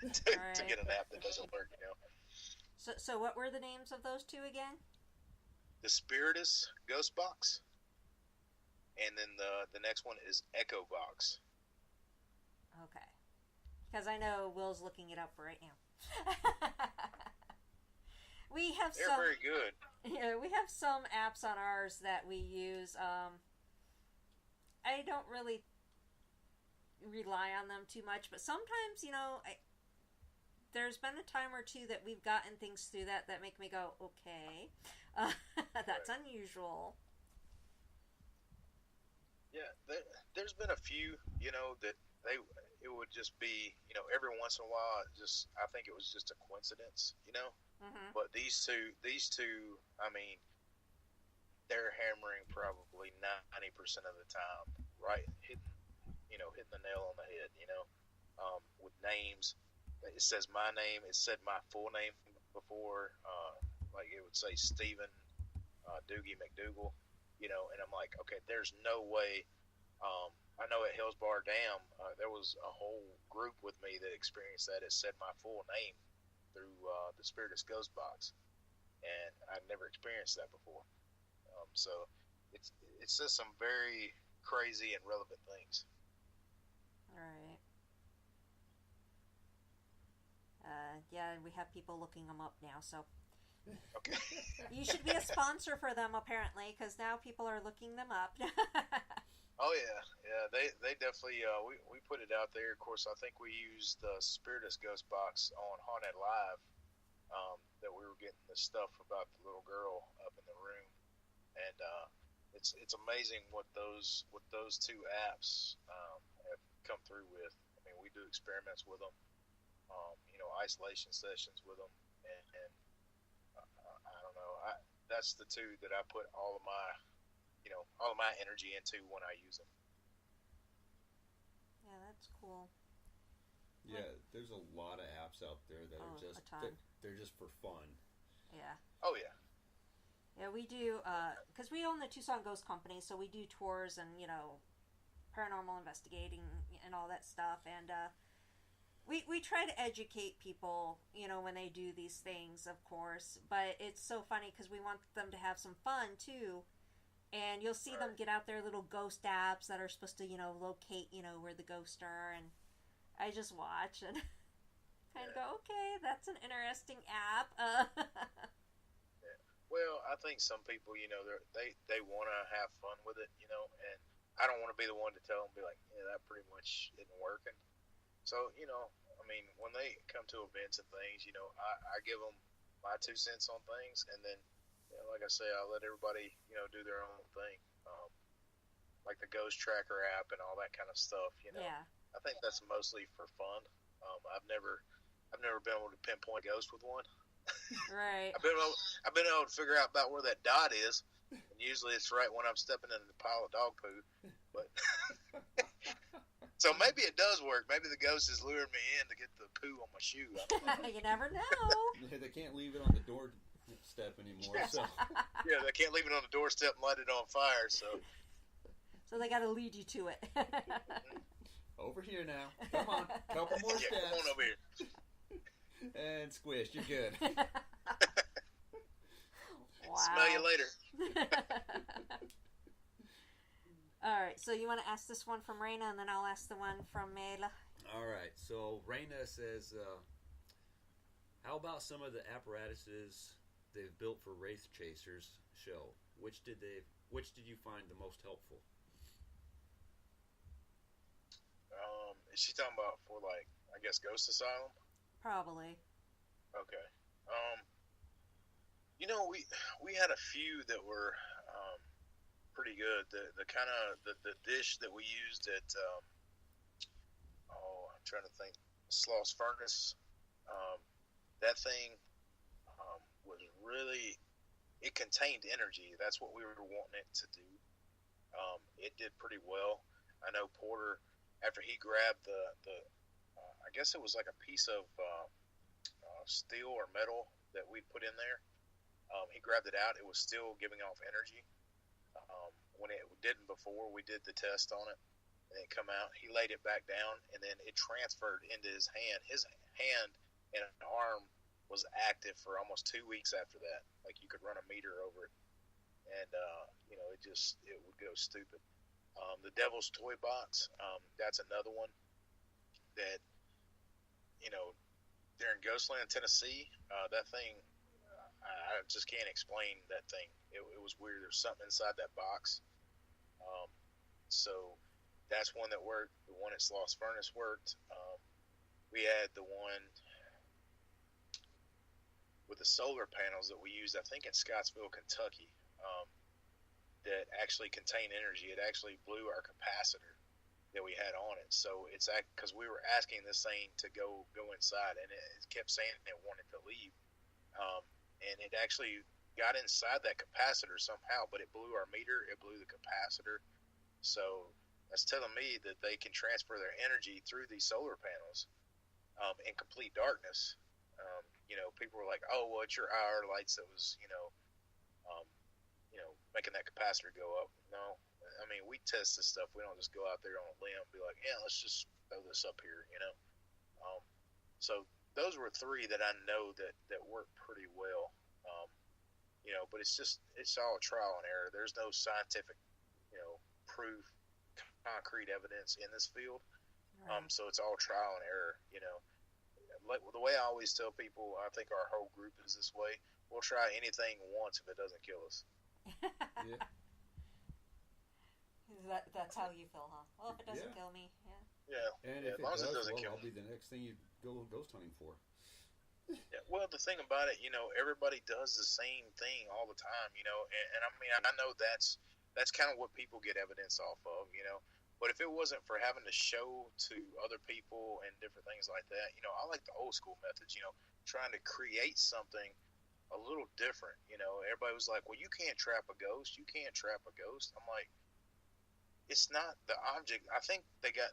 to Right. get an app that doesn't work. So what were the names of those two again? The Spiritus Ghost Box, and then the next one is Echo Box. Okay. Because I know Will's looking it up right now. We have They're some very good. yeah, we have some apps on ours that we use. I don't really rely on them too much, but sometimes, there's been a time or two that we've gotten things through that make me go, okay, that's Right. unusual. Yeah, there's been a few, that they it would just be, every once in a while. Just I think it was just a coincidence. Hmm. But these two, I mean, they're hammering probably 90% of the time, right? Hitting the nail on the head. With names. It says my name. It said my full name before. Like it would say Stephen Doogie McDougal. And I'm like, okay, there's no way. I know at Hillsbar Dam, there was a whole group with me that experienced that. It said my full name through the Spiritus Ghost Box, and I'd never experienced that before. So it's it says some very crazy and relevant things. All right. Yeah, we have people looking them up now, so Okay. you should be a sponsor for them apparently, because now people are looking them up. Oh yeah, yeah. They definitely. We put it out there. Of course, I think we used the Spiritus Ghost Box on Haunted Live. That we were getting the stuff about the little girl up in the room, and it's amazing what those two apps have come through with. I mean, we do experiments with them. Isolation sessions with them, and I don't know. That's the two that I put all of my energy into when I use them. Yeah, that's cool. Like, Yeah, there's a lot of apps out there that are oh, a just ton. they're just for fun. Yeah. Oh yeah, Yeah, we do, because we own the Tucson Ghost Company, so we do tours and, paranormal investigating and all that stuff. And we try to educate people, when they do these things, of course. But it's so funny because we want them to have some fun, too. And you'll see them right. get out their little ghost apps that are supposed to, locate, where the ghosts are. And I just watch and kind of Yeah, go, okay, that's an interesting app. yeah. Well, I think some people, they want to have fun with it, and I don't want to be the one to tell them, be like, yeah, that pretty much isn't working. So, I mean, when they come to events and things, I give them my 2 cents on things, and then, like I say, I let everybody, do their own thing, like the Ghost Tracker app and all that kind of stuff. Yeah. I think that's mostly for fun. I've never been able to pinpoint a ghost with one. Right. I've been able to figure out about where that dot is, and usually it's right when I'm stepping in the pile of dog poo. But so maybe it does work. Maybe the ghost is luring me in to get the poo on my shoe. I don't know. You never know. They can't leave it on the doorstep anymore. So Yeah, they can't leave it on the doorstep and light it on fire. So So they got to lead you to it. over here now. Come on, couple more yeah, come on steps, over here. and squish. You're good. Smell you Wow. later. All right, so you want to ask this one from Raina, and then I'll ask the one from Mela. All right. So Raina says, "How about some of the apparatuses they've built for Wraith Chasers show? Which did you find the most helpful?" Is she talking about for like I guess Ghost Asylum? Probably. Okay. Um, we had a few that were pretty good. The kind of the dish that we used at I'm trying to think, Sloss Furnace. Um, that thing was really, it contained energy. That's what we were wanting it to do. It did pretty well. I know Porter, after he grabbed the I guess it was like a piece of steel or metal that we put in there. He grabbed it out. It was still giving off energy when it didn't before we did the test on it. and it come out. He laid it back down, and then it transferred into his hand. His hand and arm was active for almost 2 weeks after that. Like you could run a meter over it, and it would go stupid. The Devil's Toy Box, that's another one that you know there in Ghostland, Tennessee. That thing, I just can't explain that thing. It was weird. There's something inside that box. Um, so that's one that worked. The one at Sloss Furnace worked. We had the one with the solar panels that we used, I think, in Scottsville, Kentucky, that actually contained energy. It actually blew our capacitor that we had on it. So it's because we were asking this thing to go inside, and it kept saying it wanted to leave, and it actually got inside that capacitor somehow, but it blew our meter, it blew the capacitor. So that's telling me that they can transfer their energy through these solar panels in complete darkness. People were like, "Oh, well, it's your IR lights that was, um, making that capacitor go up." No, I mean, we test this stuff. We don't just go out there on a limb and be like, "Yeah, let's just throw this up here," So those were three that I know that work pretty well. But it's all trial and error. There's no scientific, proof, concrete evidence in this field. Right. So it's all trial and error. Like the way I always tell people, I think our whole group is this way. We'll try anything once if it doesn't kill us. Yeah. That's how you feel, huh? Well, if it doesn't kill me, yeah. Yeah. And Yeah, if as long it as it does, doesn't well, kill I'll me. be the next thing you go ghost hunting for. Yeah. Well, the thing about it, everybody does the same thing all the time, and I mean, I know that's kind of what people get evidence off of. But if it wasn't for having to show to other people and different things like that, I like the old school methods, trying to create something a little different. Everybody was like, well, you can't trap a ghost. You can't trap a ghost. I'm like, it's not the object. I think they got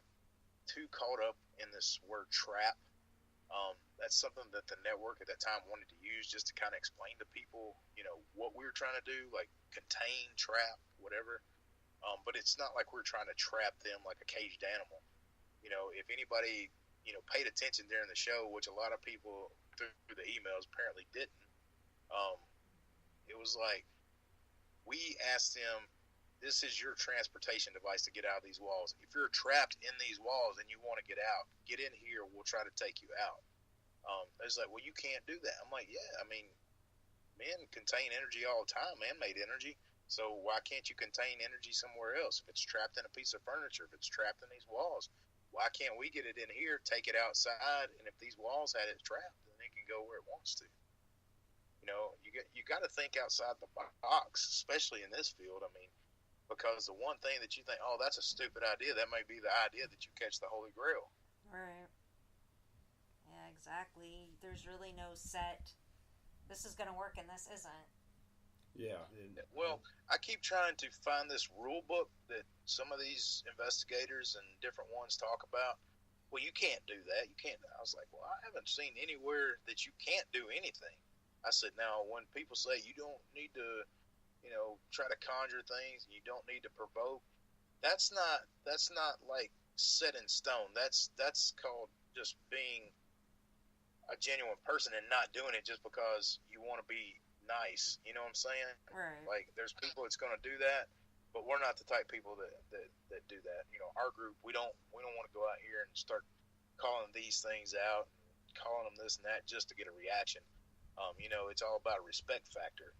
too caught up in this word trap. That's something that the network at that time wanted to use just to kind of explain to people, what we were trying to do, like contain, trap, whatever. But it's not like we're trying to trap them like a caged animal. If anybody, paid attention during the show, which a lot of people through the emails apparently didn't, um, it was like we asked them, this is your transportation device to get out of these walls. If you're trapped in these walls and you want to get out, get in here. We'll try to take you out. It's like, well, you can't do that. I'm like, yeah, I mean, men contain energy all the time, man-made energy. So why can't you contain energy somewhere else? If it's trapped in a piece of furniture, if it's trapped in these walls, why can't we get it in here, take it outside, and if these walls had it trapped, then it can go where it wants to. You got to think outside the box, especially in this field. I mean, because the one thing that you think, oh, that's a stupid idea, that may be the idea that you catch the Holy Grail. Right. Yeah, exactly. There's really no set, this is going to work and this isn't. Yeah. Well, I keep trying to find this rule book that some of these investigators and different ones talk about. Well, you can't do that. You can't. I was like, well, I haven't seen anywhere that you can't do anything. I said, now, when people say you don't need to, try to conjure things, you don't need to provoke, that's not like set in stone. That's called just being a genuine person and not doing it just because you want to be nice. You know what I'm saying? Right. Like, there's people that's going to do that, but we're not the type of people that do that. Our group, we don't want to go out here and start calling these things out, calling them this and that just to get a reaction. It's all about a respect factor.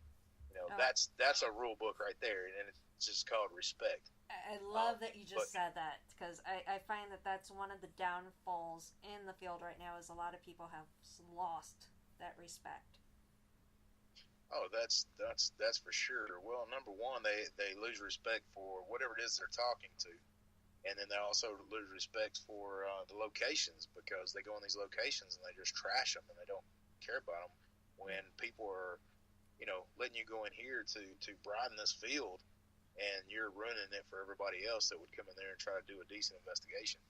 That's a rule book right there, and it's just called respect. I love that you just said that, because I find that that's one of the downfalls in the field right now is a lot of people have lost that respect. Oh, that's for sure. Well, number one, they lose respect for whatever it is they're talking to, and then they also lose respect for the locations, because they go in these locations and they just trash them and they don't care about them. When people are, letting you go in here to broaden this field, and you're ruining it for everybody else that would come in there and try to do a decent investigation.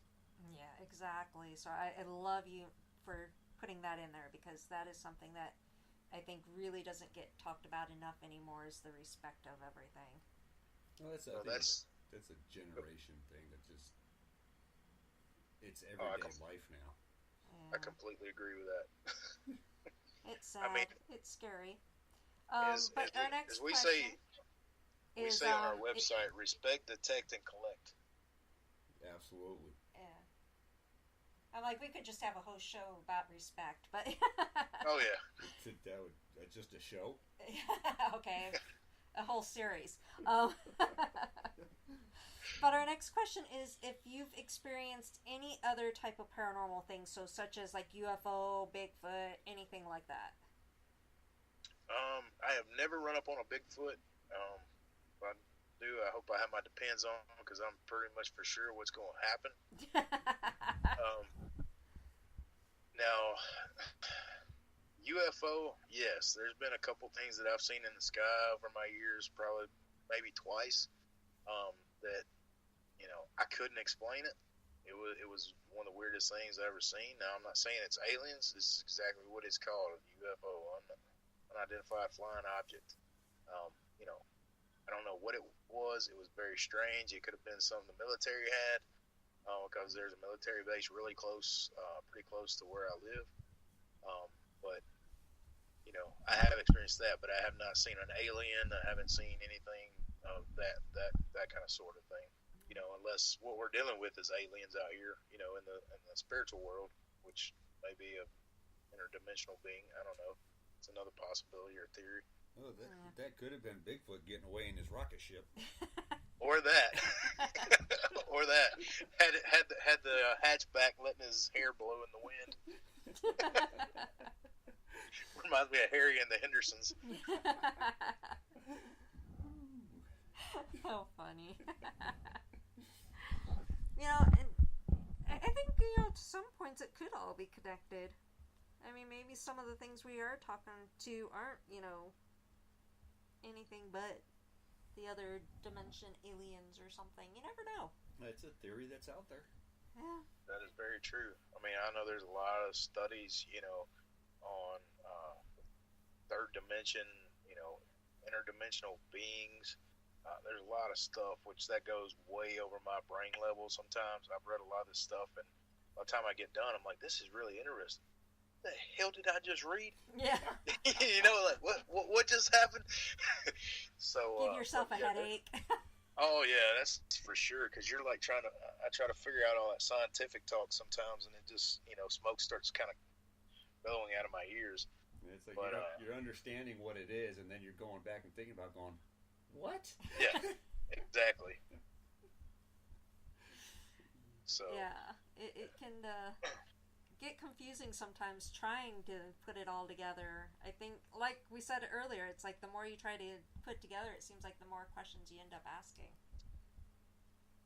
Yeah, exactly. So I love you for putting that in there, because that is something that I think really doesn't get talked about enough anymore, is the respect of everything. Well, that's a generation thing that just It's Oh, everyday life now. I Yeah. completely agree with that. It's I mean, sad. It's scary. as, But as, our as next we question say, is on our website, respect, detect, and collect. Absolutely. yeah. I'm like, we could just have a whole show about respect, but Oh yeah. That would just a show. okay, a whole series. Um, but our next question is if you've experienced any other type of paranormal things, so such as like UFO, Bigfoot, anything like that. I have never run up on a Bigfoot. If I do, I hope I have my depends on because I'm pretty much for sure what's going to happen. Um, Now, UFO, yes, there's been a couple things that I've seen in the sky over my years, probably maybe twice. That I couldn't explain it. It was one of the weirdest things I ever seen. Now I'm not saying it's aliens. This is exactly what it's called, a UFO, unidentified flying object. Um, you know, I don't know what it was. It was very strange. It could have been something the military had, because there's a military base really close, pretty close to where I live. But I have experienced that, but I have not seen an alien. I haven't seen anything of that kind of sort of thing. Unless what we're dealing with is aliens out here, in the spiritual world, which may be a interdimensional being. I don't know. It's another possibility or theory. Oh, that could have been Bigfoot getting away in his rocket ship. Or that, or that had the hatchback letting his hair blow in the wind. Reminds me of Harry and the Hendersons. How funny. And I think, to some points it could all be connected. I mean, maybe some of the things we are talking to aren't, anything but the other dimension aliens or something. You never know. It's a theory that's out there. Yeah. That is very true. I mean, I know there's a lot of studies, on third dimension, interdimensional beings. There's a lot of stuff which that goes way over my brain level. Sometimes I've read a lot of this stuff, and by the time I get done, I'm like, this is really interesting. What the hell did I just read? Yeah. Like what just happened? So give yourself a headache. Oh yeah, that's for sure. Because you're like I try to figure out all that scientific talk sometimes, and it just smoke starts kind of billowing out of my ears. It's like you're understanding what it is, and then you're going back and thinking about going, what? Yeah, exactly. So yeah, it can get confusing sometimes trying to put it all together. I think, like we said earlier, it's like the more you try to put together, it seems like the more questions you end up asking.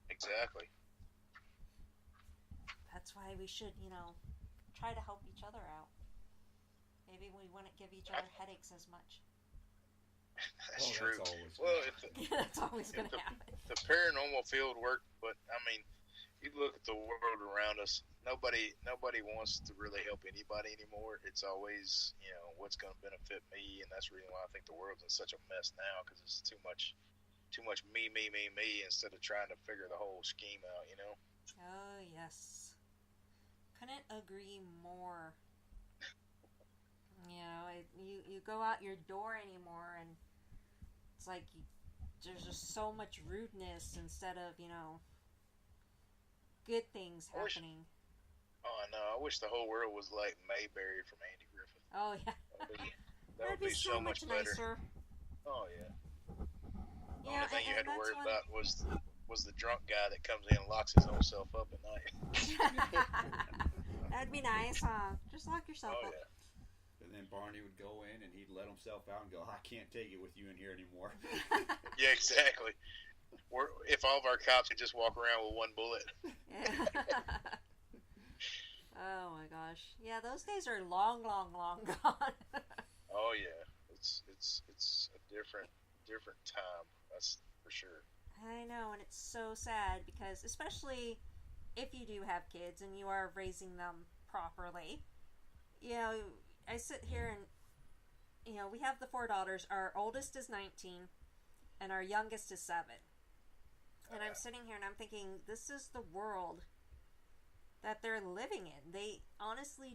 Exactly. That's why we should, try to help each other out. Maybe we wouldn't give each other headaches as much. That's true. That's always going to happen. The paranormal field worked, but I mean, you look at the world around us. Nobody wants to really help anybody anymore. It's always, what's going to benefit me, and that's the reason why I think the world's in such a mess now, because it's too much me instead of trying to figure the whole scheme out. Oh yes, couldn't agree more. You go out your door anymore, and it's like there's just so much rudeness instead of good things happening. Oh no! I wish the whole world was like Mayberry from Andy Griffith. Oh yeah, that would be so much better. nicer. Oh yeah. The Yeah, only thing you had to worry about was the drunk guy that comes in and locks his own self up at night. That'd be nice, huh? Just lock yourself up. Yeah. And then Barney would go in and he'd let himself out and go, I can't take it with you in here anymore. Yeah, exactly. If all of our cops could just walk around with one bullet. Yeah. Oh my gosh. Yeah, those days are long, long, long gone. Oh yeah. It's a different time. That's for sure. I know, and it's so sad because especially if you do have kids and you are raising them properly, I sit here and we have the 4 daughters. Our oldest is 19 and our youngest is 7. And I'm sitting here and I'm thinking, this is the world that they're living in. They honestly